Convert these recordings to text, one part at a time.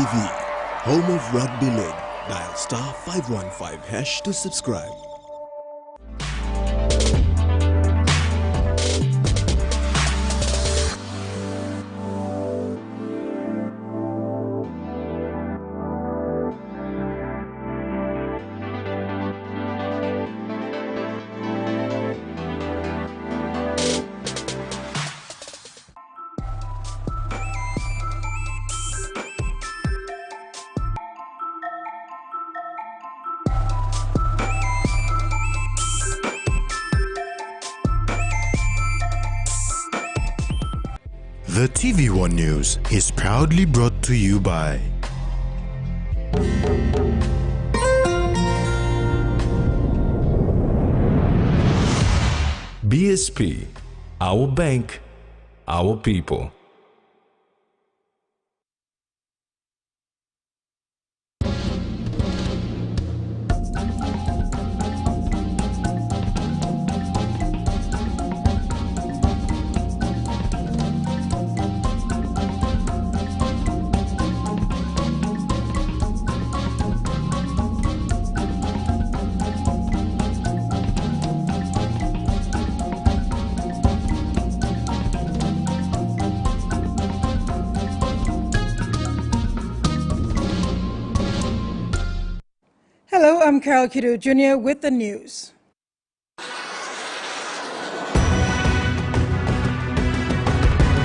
TV, home of Rugby League. Dial star 515 hash to subscribe. The TVWAN News is proudly brought to you by BSP, our bank, our people. Hello, I'm Carol Kidu Jr. with the news.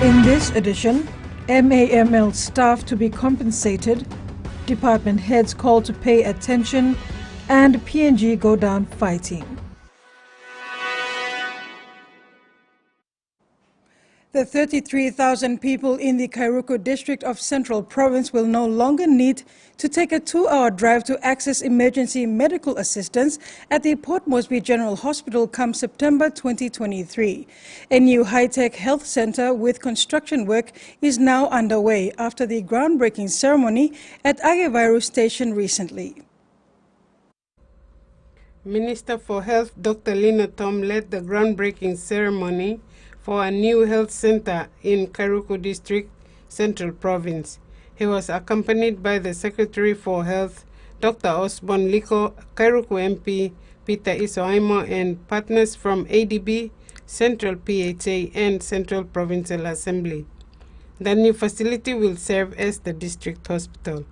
In this edition, MAML staff to be compensated, department heads called to pay attention, and PNG go down fighting. The 33,000 people in the Kairuku district of Central Province will no longer need to take a 2-hour drive to access emergency medical assistance at the Port Moresby General Hospital come September 2023. A new high-tech health center with construction work is now underway after the groundbreaking ceremony at Agevairu Station recently. Minister for Health Dr. Lina Tom led the groundbreaking ceremony for a new health center in Kairuku District, Central Province. He was accompanied by the Secretary for Health, Dr. Osborne Liko, Kairuku MP, Peter Isoaimo, and partners from ADB, Central PHA, and Central Provincial Assembly. The new facility will serve as the district hospital.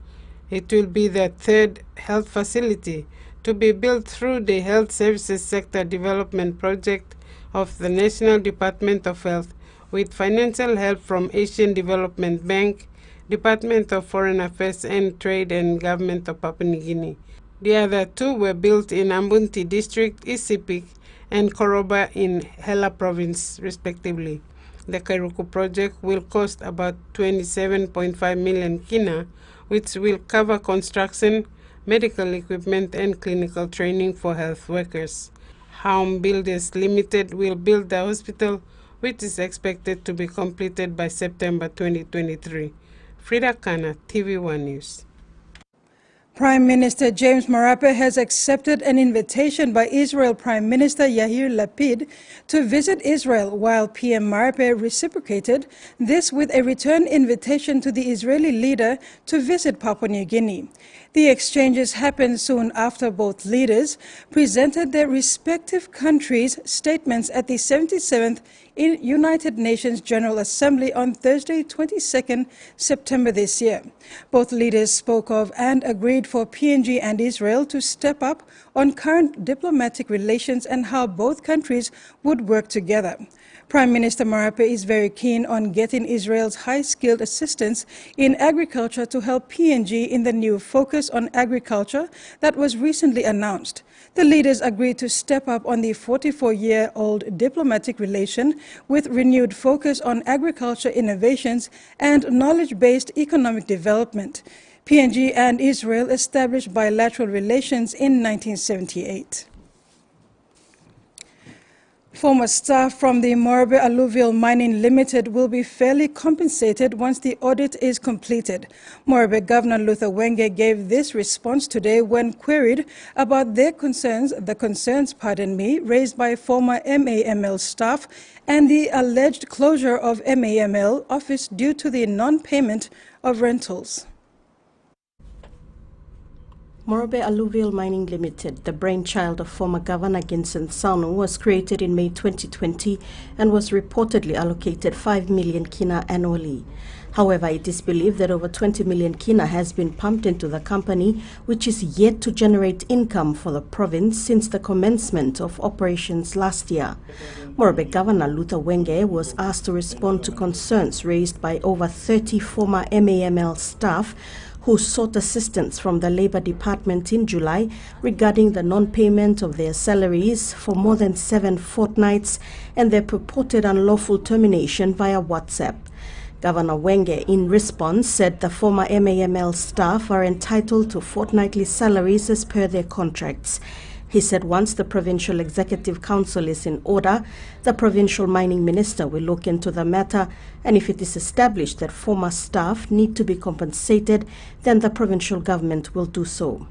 It will be the third health facility to be built through the Health Services Sector Development Project of the National Department of Health, with financial help from Asian Development Bank, Department of Foreign Affairs and Trade, and Government of Papua New Guinea. The other two were built in Ambunti District, Isipik, and Koroba in Hela Province, respectively. The Kairuku project will cost about 27.5 million kina, which will cover construction, medical equipment, and clinical training for health workers. Home Builders Limited will build the hospital, which is expected to be completed by September 2023. Frida Kana, TV1 News. Prime Minister James Marape has accepted an invitation by Israel Prime Minister Yair Lapid to visit Israel, while PM Marape reciprocated this with a return invitation to the Israeli leader to visit Papua New Guinea. The exchanges happened soon after both leaders presented their respective countries' statements at the 77th United Nations General Assembly on Thursday, 22nd September this year. Both leaders spoke of and agreed for PNG and Israel to step up on current diplomatic relations and how both countries would work together. Prime Minister Marape is very keen on getting Israel's high-skilled assistance in agriculture to help PNG in the new focus on agriculture that was recently announced. The leaders agreed to step up on the 44-year-old diplomatic relation with renewed focus on agriculture innovations and knowledge-based economic development. PNG and Israel established bilateral relations in 1978. Former staff from the Morbe Alluvial Mining Limited will be fairly compensated once the audit is completed. Morbe Governor Luther Wenge gave this response today when queried about the concerns raised by former MAML staff and the alleged closure of MAML office due to the non-payment of rentals. Morobe Alluvial Mining Limited, the brainchild of former Governor Ginson Sanu, was created in May 2020 and was reportedly allocated 5 million kina annually. However, it is believed that over 20 million kina has been pumped into the company, which is yet to generate income for the province since the commencement of operations last year. Morobe Governor Luther Wenge was asked to respond to concerns raised by over 30 former MAML staff who sought assistance from the Labour Department in July regarding the non-payment of their salaries for more than 7 fortnights and their purported unlawful termination via WhatsApp. Governor Wenge, in response, said the former MAML staff are entitled to fortnightly salaries as per their contracts. He said once the Provincial Executive Council is in order, the Provincial Mining Minister will look into the matter, and if it is established that former staff need to be compensated, then the provincial government will do so.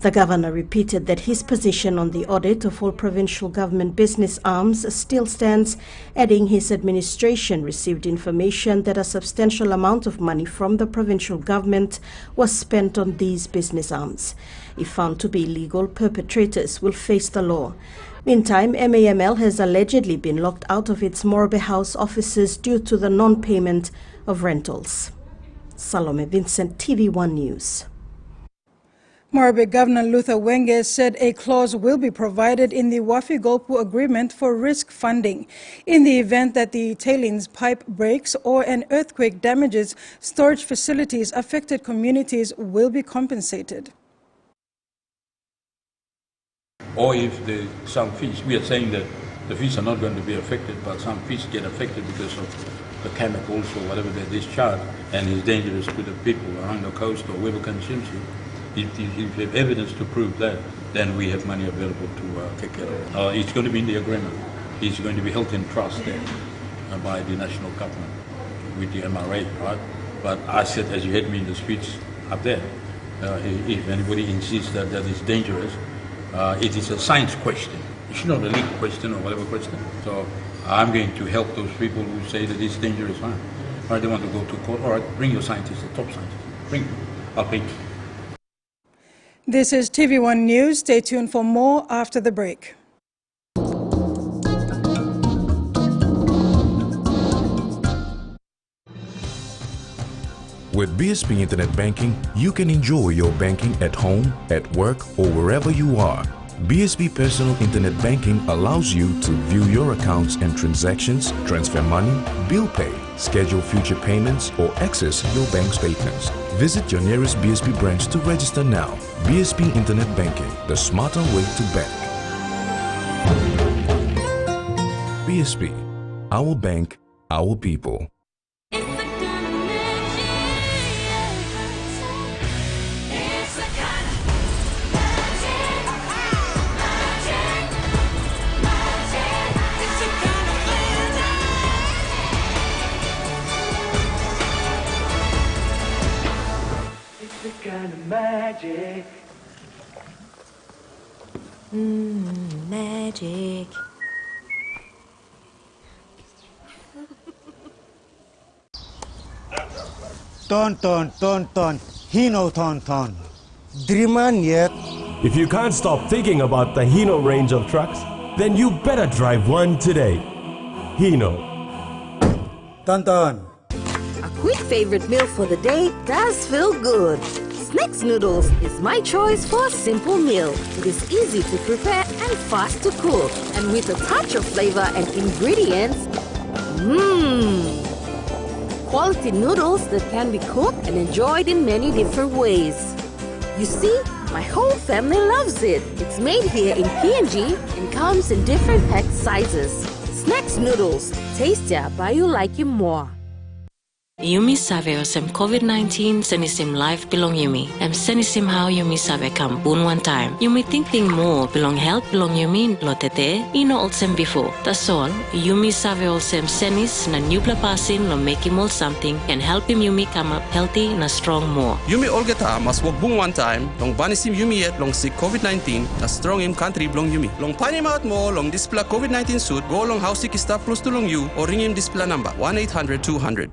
The governor repeated that his position on the audit of all provincial government business arms still stands, adding his administration received information that a substantial amount of money from the provincial government was spent on these business arms. If found to be illegal, perpetrators will face the law. Meantime, MAML has allegedly been locked out of its Morobe House offices due to the non-payment of rentals. Salome Vincent, TV1 News. Morobe Governor Luther Wenge said a clause will be provided in the Wafi-Golpu agreement for risk funding. In the event that the tailings pipe breaks or an earthquake damages storage facilities, affected communities will be compensated. Or if some fish, we are saying that the fish are not going to be affected, but some fish get affected because of the chemicals or whatever they discharge, and is dangerous to the people along the coast or whoever consumes it. If you have evidence to prove that, then we have money available to take care of it. It's going to be in the agreement. It's going to be held in trust there by the national government with the MRA, right? But I said, as you heard me in the speech up there, if anybody insists that that is dangerous, it is a science question. It's not a legal question or whatever question. So I'm going to help those people who say that it's dangerous. Fine. Right, they want to go to court. All right, bring your scientists, the top scientists. Bring them. I'll pay you. This is TV1 News. Stay tuned for more after the break. With BSP Internet Banking, you can enjoy your banking at home, at work, or wherever you are. BSP Personal Internet Banking allows you to view your accounts and transactions, transfer money, bill pay, schedule future payments, or access your bank statements. Visit your nearest BSP branch to register now. BSP Internet Banking, the smarter way to bank. BSP, our bank, our people. Kind of magic. Magic. Ton. Hino ton. Dreaman yet. If you can't stop thinking about the Hino range of trucks, then you better drive one today. Hino. Ton. A quick favorite meal for the day does feel good. Snacks noodles is my choice for a simple meal. It is easy to prepare and fast to cook. And with a touch of flavor and ingredients, quality noodles that can be cooked and enjoyed in many different ways. You see, my whole family loves it. It's made here in PNG and comes in different pack sizes. Snacks noodles, tastier but you like it more. Yumi sabe osem COVID-19 senisim life belong Yumi. Em senisim how Yumi sabe kam bun one time. Yumi think more belong health belong Yumi lo tete ino olsem before. That's all. Yumi sabe olsem senis na nubla pasin lo make him all something and help him Yumi come up healthy na strong more. Yumi olgeta mas wag bung one time long banisim Yumi yet long sick COVID-19 na strong im country belong Yumi. Long panim out mo long display COVID-19 suit go long how sick staff close to long you or ring him display number 1-800-200.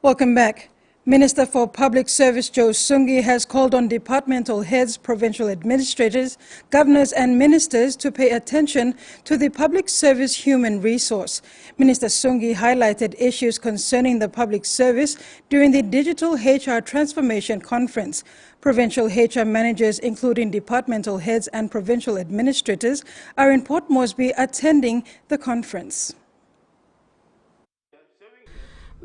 Welcome back. Minister for Public Service Joe Sungi has called on departmental heads, provincial administrators, governors and ministers to pay attention to the public service human resource. Minister Sungi highlighted issues concerning the public service during the Digital HR Transformation Conference. Provincial HR managers, including departmental heads and provincial administrators, are in Port Moresby attending the conference.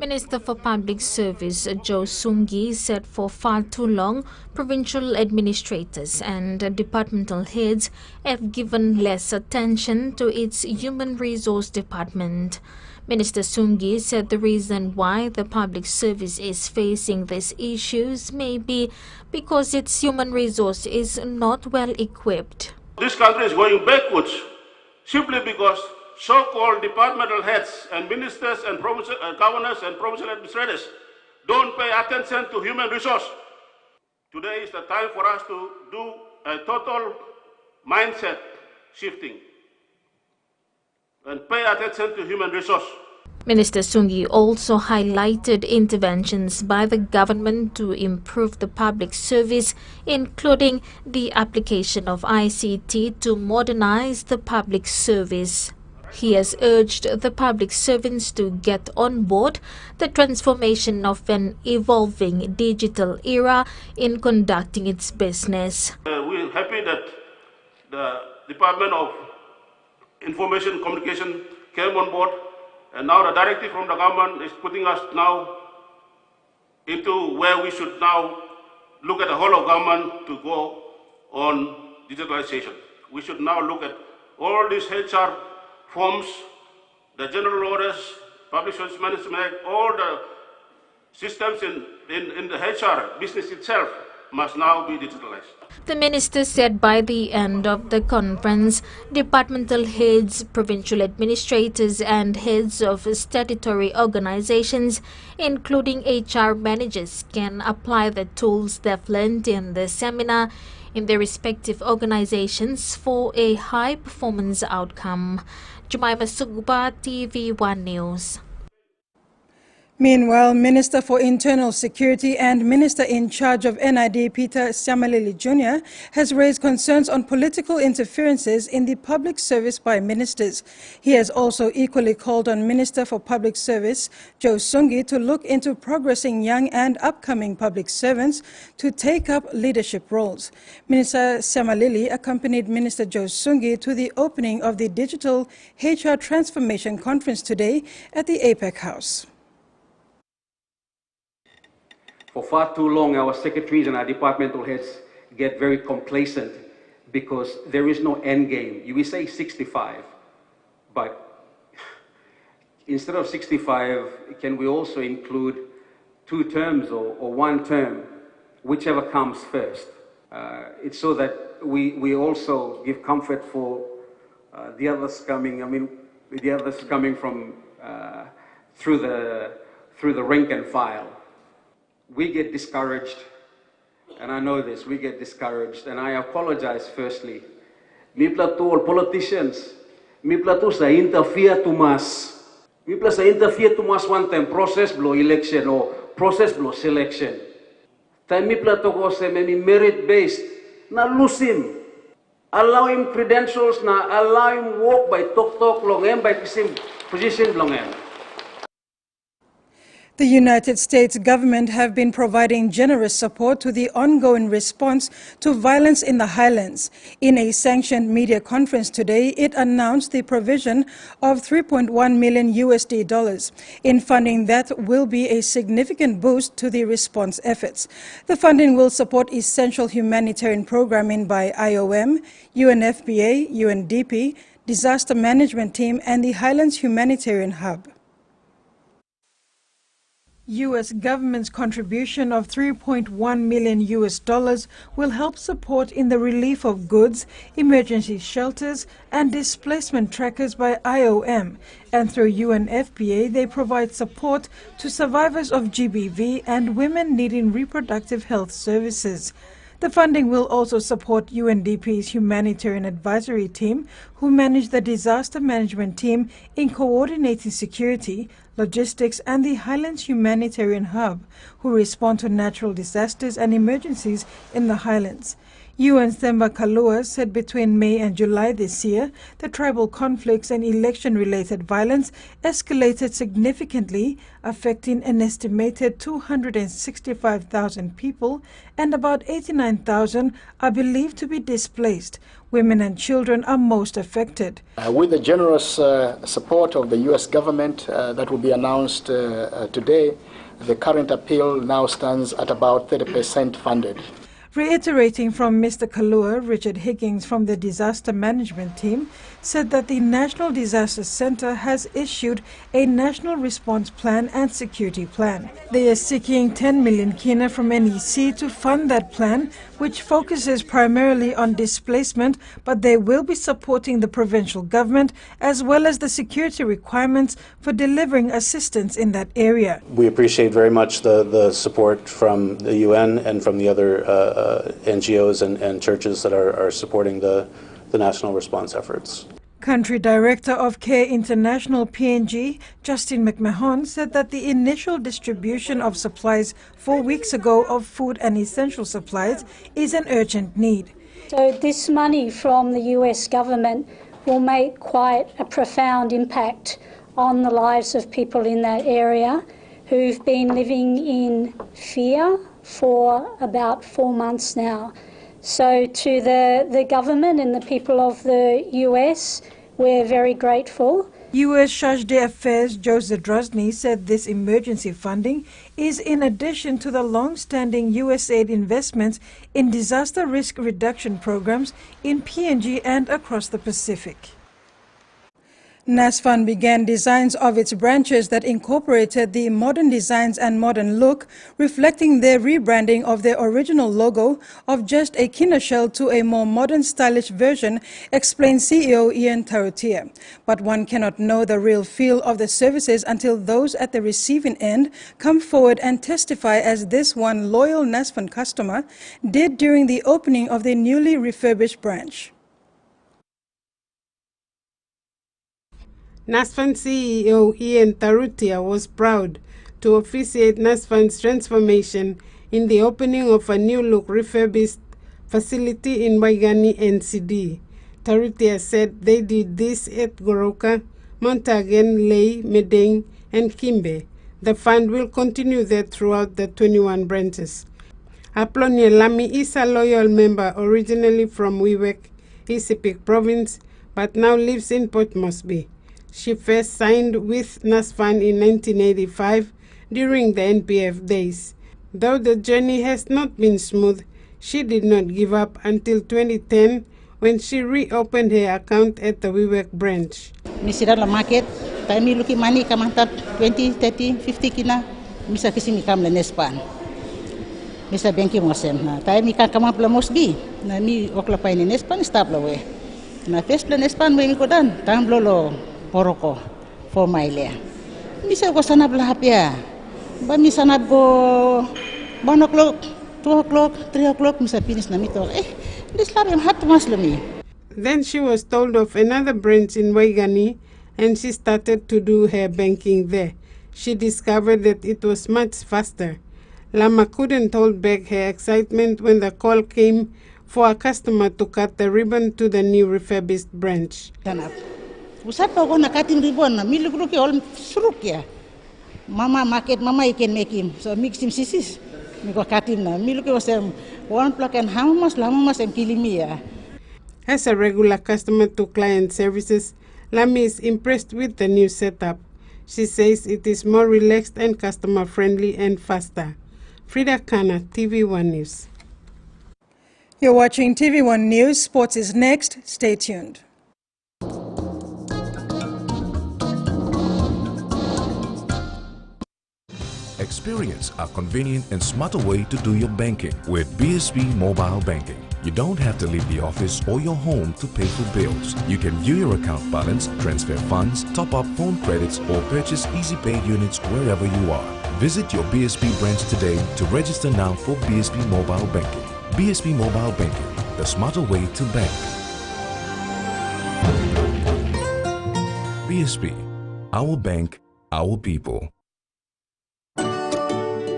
Minister for Public Service Joe Sungi said for far too long, provincial administrators and departmental heads have given less attention to its human resource department. Minister Sungi said the reason why the public service is facing these issues may be because its human resource is not well equipped. This country is going backwards simply because so-called departmental heads and ministers and governors and provincial administrators don't pay attention to human resource. Today is the time for us to do a total mindset shifting and pay attention to human resource. Minister Sungi also highlighted interventions by the government to improve the public service, including the application of ICT to modernize the public service. He has urged the public servants to get on board the transformation of an evolving digital era in conducting its business. We're happy that the Department of Information Communication came on board, and now the directive from the government is putting us now into where we should now look at the whole of government to go on digitalization. We should now look at all these HR forms, the general orders, public service management, all the systems in the HR business itself must now be digitalized. The minister said by the end of the conference, departmental heads, provincial administrators and heads of statutory organizations, including HR managers, can apply the tools they've learned in the seminar in their respective organizations for a high-performance outcome. Jemima Sugba, TVWAN News. Meanwhile, Minister for Internal Security and Minister in charge of NID Peter Siamalili Jr. has raised concerns on political interferences in the public service by ministers. He has also equally called on Minister for Public Service Joe Sungi to look into progressing young and upcoming public servants to take up leadership roles. Minister Siamalili accompanied Minister Joe Sungi to the opening of the Digital HR Transformation Conference today at the APEC House. For far too long, our secretaries and our departmental heads get very complacent because there is no end game. You will say 65, but instead of 65, can we also include 2 terms or 1 term, whichever comes first? It's so that we also give comfort for the others coming. The others coming from through the rank and file. We get discouraged, and I know this, we get discouraged, and I apologize firstly. Mi plato politicians, mi plato sa interfere too much. Mi plato sa interfere too much one time, process blow election or process blow selection. Time mi plato ko sa may merit-based, na lose him. Allow him credentials, na allow him work by talk long him, by position long him. The United States government have been providing generous support to the ongoing response to violence in the highlands. In a sanctioned media conference today, it announced the provision of $3.1 million in funding that will be a significant boost to the response efforts. The funding will support essential humanitarian programming by IOM, UNFPA, UNDP, Disaster Management Team, and the Highlands Humanitarian Hub. U.S. government's contribution of $3.1 million will help support in the relief of goods, emergency shelters, and displacement trackers by IOM. And through UNFPA, they provide support to survivors of GBV and women needing reproductive health services. The funding will also support UNDP's humanitarian advisory team, who manage the disaster management team in coordinating security, logistics and the Highlands Humanitarian Hub, who respond to natural disasters and emergencies in the Highlands. UN Themba Kalua said between May and July this year, the tribal conflicts and election-related violence escalated significantly, affecting an estimated 265,000 people, and about 89,000 are believed to be displaced. Women and children are most affected. With the generous support of the U.S. government that will be announced today, the current appeal now stands at about 30% funded. Reiterating from Mr. Kalua, Richard Higgins from the Disaster Management Team said that the National Disaster Center has issued a National Response Plan and Security Plan. They are seeking 10 million kina from NEC to fund that plan, which focuses primarily on displacement, but they will be supporting the provincial government as well as the security requirements for delivering assistance in that area. We appreciate very much the support from the UN and from the other NGOs and churches that are supporting the national response efforts. Country Director of CARE International PNG, Justin McMahon, said that the initial distribution of supplies 4 weeks ago of food and essential supplies is an urgent need. So this money from the US government will make quite a profound impact on the lives of people in that area who've been living in fear for about 4 months now. So to the government and the people of the US, we're very grateful. U.S. Charge d'Affaires Joe Zadrozny said this emergency funding is in addition to the long-standing USAID investments in disaster risk reduction programs in PNG and across the Pacific. NASFAN began designs of its branches that incorporated the modern designs and modern look, reflecting their rebranding of their original logo of just a kina shell to a more modern, stylish version, explained CEO Ian Tarutia. But one cannot know the real feel of the services until those at the receiving end come forward and testify, as this one loyal NASFAN customer did during the opening of the newly refurbished branch. NASFAN CEO Ian Tarutia was proud to officiate NASFAN's transformation in the opening of a new-look refurbished facility in Waigani, NCD. Tarutia said they did this at Goroka, Montagan, Ley, Medeng, and Kimbe. The fund will continue that throughout the 21 branches. Aplonia Lami is a loyal member originally from Wewak, Isipik Province, but now lives in Port Moresby. She first signed with NASFAN in 1985 during the NPF days. Though the journey has not been smooth, she did not give up until 2010 when she reopened her account at the Wewak branch. Misira la market, time mi luki money kamantap 20, 30, 50 kina, misa kisi mi kam la NASFAN. Misa banki mosem na time mi kamap la Moresby, na mi okla pa ni NASFAN stop la we. Na first la NASFAN we mi kodan, tam lolo Poroko, 4 mile. Misa ko sanab lahap ya. Ba mi sanab ko 1 o'clock, 2 o'clock, 3 o'clock, misa finish na mito. This lab am hat mas lumi. Then she was told of another branch in Waigani and she started to do her banking there. She discovered that it was much faster. Lama couldn't hold back her excitement when the call came for a customer to cut the ribbon to the new refurbished branch. Usap ako nakating ribbon na milugruki all suruk ya. Mama market mama ikan make him. So mix him sisis. Miko katim na miluki was 1 plug and how much am killing me ya. As a regular customer to client services, Lami is impressed with the new setup. She says it is more relaxed and customer friendly and faster. Frida Kana, TVWAN News. You're watching TVWAN News. Sports is next. Stay tuned. Experience a convenient and smarter way to do your banking with BSB Mobile Banking. You don't have to leave the office or your home to pay for bills. You can view your account balance, transfer funds, top up phone credits, or purchase easy paid units wherever you are. Visit your BSB branch today to register now for BSB Mobile Banking. BSB Mobile Banking, the smarter way to bank. BSB, our bank, our people.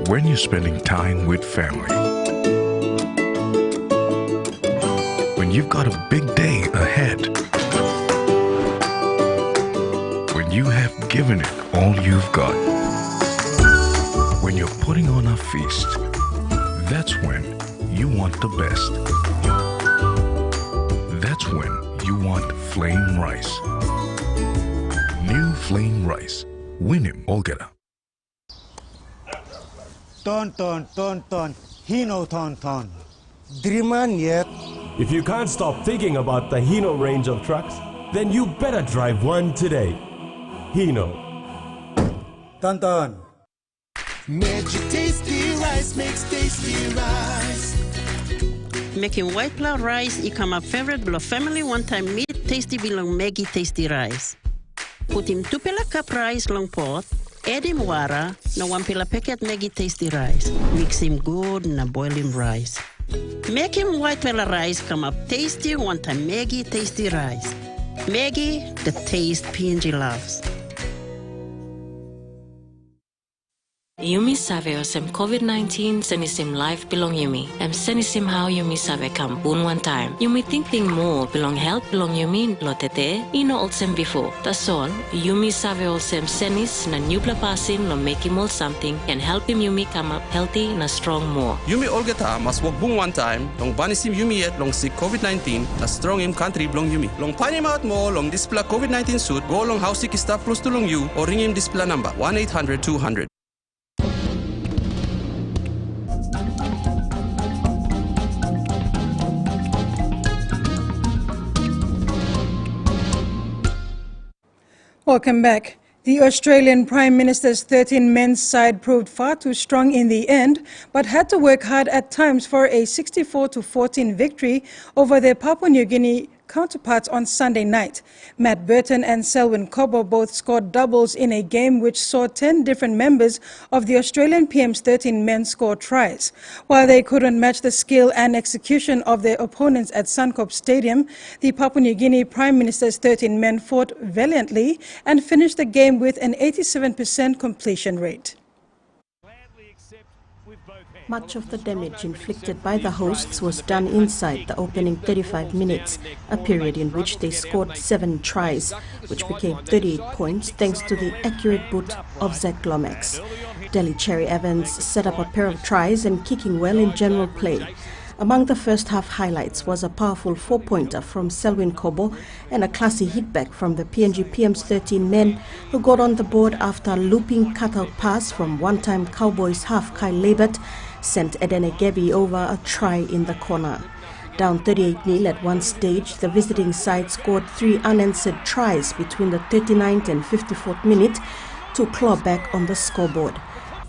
When you're spending time with family, when you've got a big day ahead, when you have given it all you've got, when you're putting on a feast, that's when you want the best. That's when you want flame rice. New flame rice. Win him, Olgeta. Ton, Hino ton. Driman yet. If you can't stop thinking about the Hino range of trucks, then you better drive one today. Hino. Ton. Magic tasty rice makes tasty rice. Making white flour rice is my favorite below family one-time meat tasty belong Maggie tasty rice. Put him 2 pela cup rice long pot, add him water, na 1 pela packet Maggie tasty rice. Mix him good na boil him rice. Make him white pela rice come up tasty one-time Maggie tasty rice. Maggie, the taste PNG loves. Yumi save osem COVID-19 senisim life belong Yumi. Senisim how Yumi save kampun one time. Yumi think more belong health belong Yumi lotete ino olsem before. That's all. Yumi save osem senis na nubla pasin lo make him all something and help him Yumi come up healthy na strong more. Yumi Olgeta mas work bung one time, long banisim Yumi yet long sick COVID-19 na strong im country belong Yumi. Long panim out mo long display COVID-19 suit go long house sick staff plus to long you or ring him display number 1-800-200. Welcome back. The Australian Prime Minister's 13 men's side proved far too strong in the end, but had to work hard at times for a 64-14 victory over their Papua New Guinea counterparts on Sunday night. Matt Burton and Selwyn Cobo both scored doubles in a game which saw 10 different members of the Australian PM's 13 men score tries. While they couldn't match the skill and execution of their opponents at Suncorp Stadium, the Papua New Guinea Prime Minister's 13 men fought valiantly and finished the game with an 87% completion rate. Much of the damage inflicted by the hosts was done inside the opening 35 minutes, a period in which they scored 7 tries, which became 38 points thanks to the accurate boot of Zach Lomax. Delhi Cherry Evans set up a pair of tries and kicking well in general play. Among the first half highlights was a powerful 4-pointer from Selwyn Cobo and a classy hitback from the PNG PM's 13 men who got on the board after a looping cutout pass from one-time Cowboys half Kyle Labert sent Edene Gebi over a try in the corner. Down 38-0 at one stage, the visiting side scored 3 unanswered tries between the 39th and 54th minute to claw back on the scoreboard.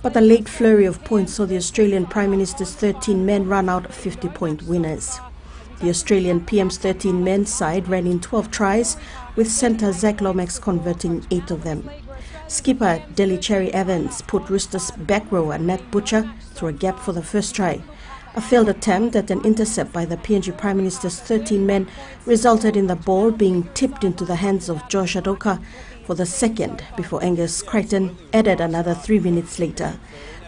But a late flurry of points saw the Australian Prime Minister's 13 men run out 50-point winners. The Australian PM's 13 men side ran in 12 tries, with centre Zach Lomax converting 8 of them. Skipper Delhi Cherry Evans put Roosters back rower Nat Butcher through a gap for the first try. A failed attempt at an intercept by the PNG Prime Minister's 13 men resulted in the ball being tipped into the hands of Josh Adoka for the second before Angus Crichton added another 3 minutes later.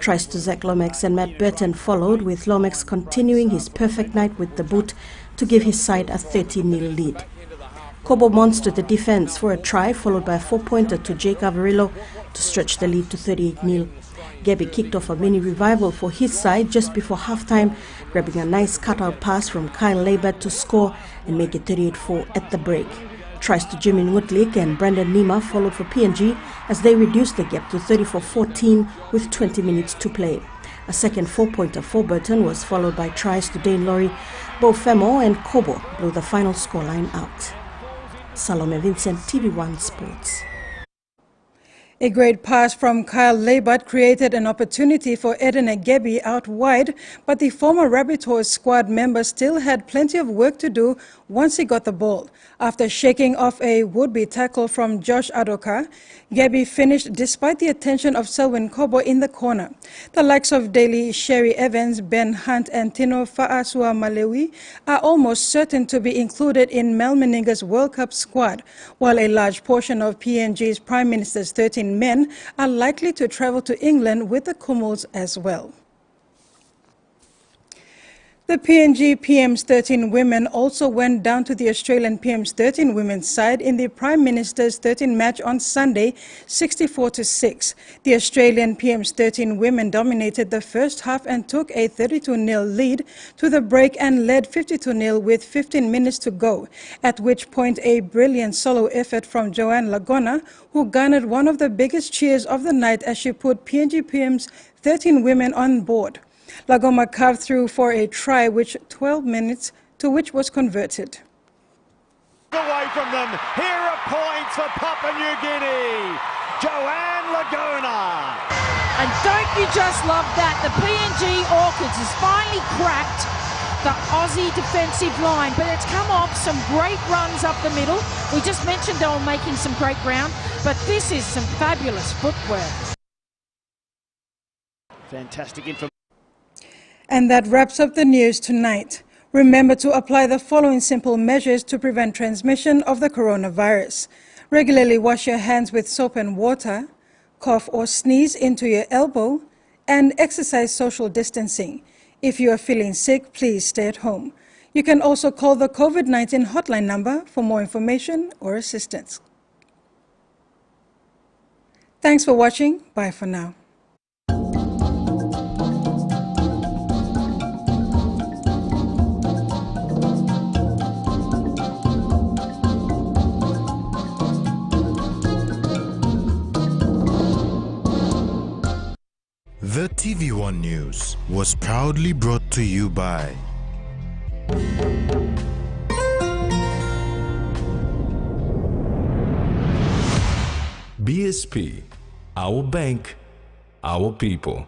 Tries to Zach Lomax and Matt Burton followed, with Lomax continuing his perfect night with the boot to give his side a 13-0 lead. Cobo monstered the defense for a try, followed by a 4-pointer to Jake Avarillo to stretch the lead to 38-0. Gebi kicked off a mini revival for his side just before halftime, grabbing a nice cutout pass from Kyle Labert to score and make it 38-4 at the break. Tries to Jimin Woodlick and Brandon Nima followed for PNG as they reduced the gap to 34-14 with 20 minutes to play. A second 4-pointer for Burton was followed by tries to Dane Laurie. Bo Femo and Cobo blew the final scoreline out. Salome Vincent, TVWAN Sports. A great pass from Kyle Labert created an opportunity for Eden Egebi out wide, but the former Rabbitohs squad member still had plenty of work to do once he got the ball. After shaking off a would-be tackle from Josh Adoka, Gebi finished despite the attention of Selwyn Kobo in the corner. The likes of Daly, Sherry Evans, Ben Hunt and Tino Fa'asua Malewi are almost certain to be included in Mel Meninga's World Cup squad, while a large portion of PNG's Prime Minister's 13 men are likely to travel to England with the Kumuls as well. The PNG PM's 13 women also went down to the Australian PM's 13 women's side in the Prime Minister's 13 match on Sunday, 64-6. The Australian PM's 13 women dominated the first half and took a 32-0 lead to the break and led 52-0 with 15 minutes to go, at which point a brilliant solo effort from Joanne Lagona, who garnered one of the biggest cheers of the night as she put PNG PM's 13 women on board. Lagoma carved through for a try which 12 minutes to which was converted. Away from them, here are points for Papua New Guinea, Joanne Lagona. And don't you just love that? The PNG Orchids has finally cracked the Aussie defensive line, but it's come off some great runs up the middle. We just mentioned they were making some great ground, but this is some fabulous footwork. Fantastic information. And that wraps up the news tonight. Remember to apply the following simple measures to prevent transmission of the coronavirus. Regularly wash your hands with soap and water, cough or sneeze into your elbow, and exercise social distancing. If you are feeling sick, please stay at home. You can also call the COVID-19 hotline number for more information or assistance. Thanks for watching. Bye for now. The TVWAN News was proudly brought to you by BSP, our bank, our people.